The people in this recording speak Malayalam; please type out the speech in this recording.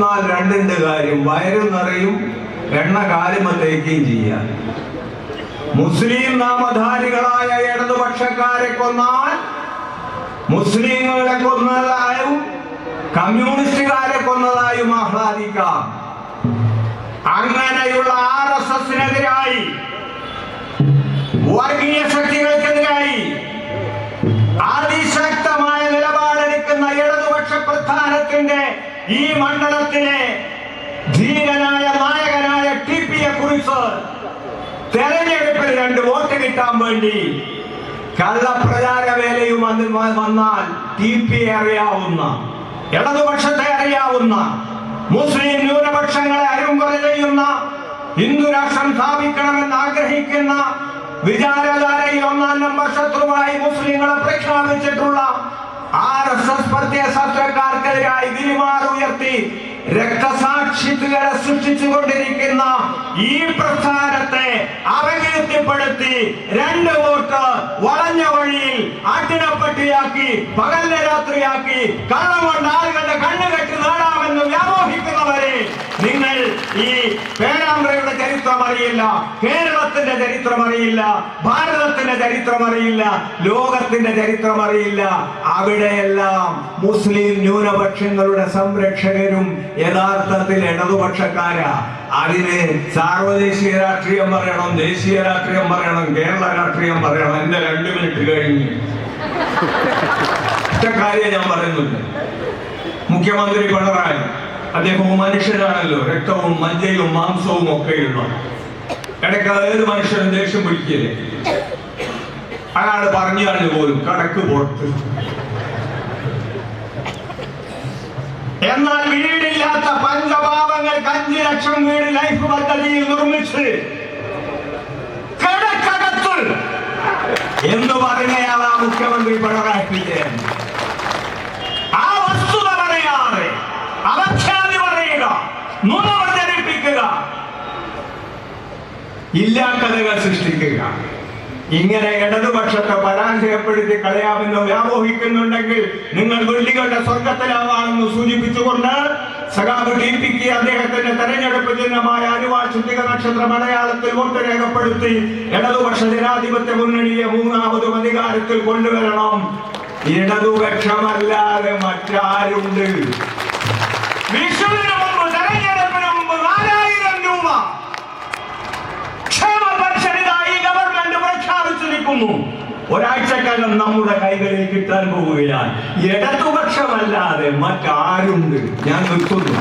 തിന്നാൽ രണ്ടുണ്ട് കാര്യം: വയറും നിറയും, എണ്ണ കാലുമത്തേക്കുകയും ചെയ്യാം. മുസ്ലിം നാമധാരികളായ ഇടതുപക്ഷക്കാരെ കൊന്നാൽ മുസ്ലിങ്ങളെ കൊന്നതായും കമ്മ്യൂണിസ്റ്റുകാരെ കൊന്നതായും ആഹ്ലാദിക്കാം. അങ്ങനെയുള്ള RSSനെതിരായി, വർഗീയ ശക്തികൾക്കെതിരായി അതിശക്തമായ നിലപാടെടുക്കുന്ന ഇടതുപക്ഷ പ്രസ്ഥാനത്തിന്റെ ഈ മണ്ഡലത്തിലെ ധീരനായ നായകനായ TP-യെ കുറിച്ച് തെരഞ്ഞെടുപ്പിൽ 2 വോട്ട് കിട്ടാൻ വേണ്ടി കള്ളപ്രചാര വേലയും വന്നാൽ TP-യെ അറിയാവുന്ന, ഇടതുപക്ഷത്തെ അറിയാവുന്ന, മുസ്ലിം ന്യൂനപക്ഷങ്ങളെ അരുംകൊല ചെയ്യുന്ന, ഹിന്ദു രാഷ്ട്രം സ്ഥാപിക്കണമെന്ന് ആഗ്രഹിക്കുന്ന, വിചാരധാരയിൽ 1-ാം നമ്പർ ശത്രുവായി മുസ്ലിങ്ങളെ പ്രഖ്യാപിച്ചിട്ടുള്ള RSS പ്രത്യയശാസ്ത്രക്കാർക്കെതിരായി വിരിമാറുയർത്തി രക്തസാക്ഷിത്വങ്ങളെ സൃഷ്ടിച്ചുകൊണ്ടിരിക്കുന്ന ഈ പ്രസ്ഥാനത്തെ അപകീർത്തിപ്പെടുത്തി 2 വോട്ട് വളഞ്ഞ വഴിയിൽ ആട്ടിടപ്പട്ടിയാക്കി, പകലിനെ രാത്രിയാക്കി, കള്ളം കൊണ്ട് ആളുകളുടെ കണ്ണുകെട്ടി നേടാമെന്ന് വ്യാമോഹിക്കുന്നവരെ, നിങ്ങൾ ഈ പേരാമ്പ്രയുടെ ചരിത്രം അറിയില്ല, കേരളത്തിന്റെ ചരിത്രം അറിയില്ല, ഭാരതത്തിന്റെ ചരിത്രം അറിയില്ല, ലോകത്തിന്റെ ചരിത്രം അറിയില്ല. അവിടെയെല്ലാം മുസ്ലിം ന്യൂനപക്ഷങ്ങളുടെ സംരക്ഷകരും യഥാർത്ഥത്തിൽ ഇടതുപക്ഷക്കാരാ. അതിന് സാർവദേശീയ രാഷ്ട്രീയം പറയണം, ദേശീയ രാഷ്ട്രീയം പറയണം, കേരള രാഷ്ട്രീയം പറയണം. എന്റെ 2 മിനിറ്റ് കഴിഞ്ഞു. ഒറ്റ കാര്യം ഞാൻ പറയുന്നുണ്ട്. മുഖ്യമന്ത്രി പിണറായി, അദ്ദേഹവും മനുഷ്യനാണല്ലോ, രക്തവും മജ്ജയും മാംസവും ഒക്കെയുള്ള. ഇടയ്ക്ക് ഏത് മനുഷ്യനും ദേഷ്യം പിടിക്കില്ലേ? അയാൾ പറഞ്ഞു പോലും കടക്ക് പുറത്ത്. എന്നാൽ വീടില്ലാത്ത പഞ്ചപാവങ്ങൾക്ക് 5 ലക്ഷം വീട് ലൈഫ് പദ്ധതിയിൽ നിർമ്മിച്ച് കിടക്കകത്ത് എന്ന് പറയുന്നയാളാ മുഖ്യമന്ത്രി പിണറായി വിജയൻ. ആ വസ്തുത പറയാതെ അപഖ്യാതി പറയുക, നുണ പ്രചരിപ്പിക്കുക, ഇല്ലാക്കഥകൾ സൃഷ്ടിക്കുക, ഇങ്ങനെ ഇടതുപക്ഷത്തെ പരാജയപ്പെടുത്തി കളയാമെന്ന് വ്യാമോഹിക്കുന്നുണ്ടെങ്കിൽ നിങ്ങൾ വെള്ളികളുടെ സ്വർഗത്തിലാവാണെന്ന് സൂചിപ്പിച്ചുകൊണ്ട് സഖാവ് TP-ക്ക് അദ്ദേഹത്തിന്റെ തെരഞ്ഞെടുപ്പ് ചിഹ്നമായ അനുവാചിക നക്ഷത്ര മലയാളത്തിൽ വോട്ട് രേഖപ്പെടുത്തി ഇടതുപക്ഷ ജനാധിപത്യ മുന്നണിയെ 3ാമതും അധികാരത്തിൽ കൊണ്ടുവരണം. ഇടതുപക്ഷമല്ലാതെ മറ്റാരുണ്ട്? വിഷുവിന് മുമ്പ്, തെരഞ്ഞെടുപ്പിന് മുമ്പ് 4000 രൂപ ക്ഷേമ പെൻഷനിതായി ഗവൺമെന്റ് പ്രഖ്യാപിച്ചിരിക്കുന്നു. ഒരാഴ്ചക്കകം നമ്മുടെ കൈകളിൽ കിട്ടാൻ പോവുകയാണ്. ഇടതുപക്ഷമല്ലാതെ മറ്റാരുണ്ട്? ഞാൻ നിർത്തുന്നു.